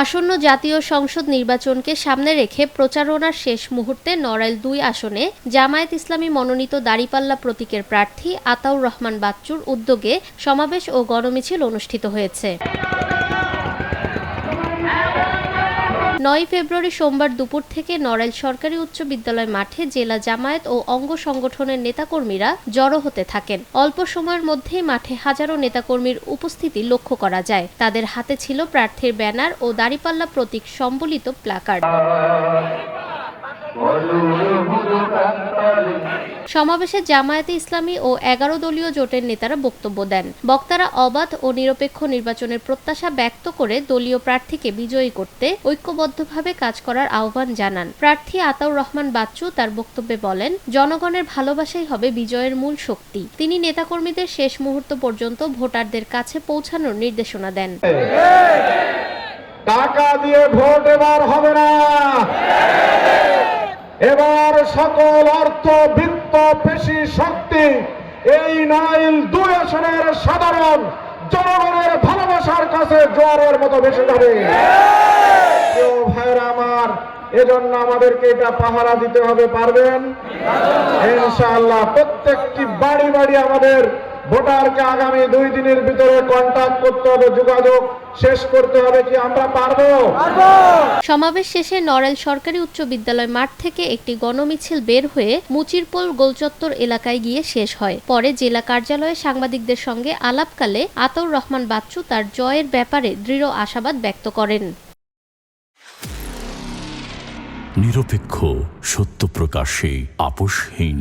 আসন্ন জাতীয় সংসদ নির্বাচনকে সামনে রেখে প্রচারণার শেষ মুহূর্তে নড়াইল ২ আসনে জামায়াত ইসলামী মনোনীত দাঁড়িপাল্লা প্রতীকের প্রার্থী আতাউর রহমান বাচ্চুর উদ্যোগে সমাবেশ ও গণমিছিল অনুষ্ঠিত হয়েছে। ৯ ফেব্রুয়ারি সোমবার দুপুর থেকে নড়াইল সরকারি উচ্চ বিদ্যালয় মাঠে জেলা জামায়াত ও অঙ্গ সংগঠনের নেতাকর্মীরা জড়ো হতে থাকেন। অল্প সময়ের মধ্যেই মাঠে হাজারো নেতাকর্মীর উপস্থিতি লক্ষ্য করা যায়। তাদের হাতে ছিল প্রার্থীর ব্যানার ও দাঁড়িপাল্লা প্রতীক সম্বলিত প্ল্যাকার্ড। সমাবেশে জামায়াতে ইসলামী ও ১১ দলীয় জোটের নেতারা বক্তব্য দেন। বক্তারা অবাধ ও নিরপেক্ষ নির্বাচনের প্রত্যাশা ব্যক্ত করে দলীয় প্রার্থীকে বিজয়ী করতে ঐক্যবদ্ধভাবে কাজ করার আহ্বান জানান। প্রার্থী আতাউর রহমান বাচ্চু তার বক্তব্যে বলেন, জনগণের ভালোবাসাই হবে বিজয়ের মূল শক্তি। তিনি নেতাকর্মীদের শেষ মুহূর্ত পর্যন্ত ভোটারদের কাছে পৌঁছানোর নির্দেশনা দেন। টাকা দিয়ে ভোট এবার হবে না, এবার সকল অর্থ বৃত্ত পেশি শক্তি এই নড়াইল ২ আসনের সাধারণ জনগণের ভালোবাসার কাছে জোয়ারের মতো ভেসে যাবে। ভাইরা আমার, এজন্য আমাদেরকে এটা পাহারা দিতে হবে। পারবেন ইনশাআল্লাহ। প্রত্যেকটি বাড়ি বাড়ি আমাদের ভোটারকে আগামী ২ দিনের ভিতরে কন্টাক্ট করতে হবে, যোগাযোগ শেষ করতে হবে। কি আমরা পারবো? সমাবেশ শেষে নড়াইল সরকারি উচ্চ বিদ্যালয় মাঠ থেকে একটি গণমিছিল বের হয়ে মুচিরপোল গোলচত্বর এলাকায় গিয়ে শেষ হয়। পরে জেলা কার্যালয়ে সাংবাদিকদের সঙ্গে আলাপকালে আতাউর রহমান বাচ্চু তার জয়ের ব্যাপারে দৃঢ় আশাবাদ ব্যক্ত করেন। নিরপেক্ষ, সত্য প্রকাশে আপোষহীন।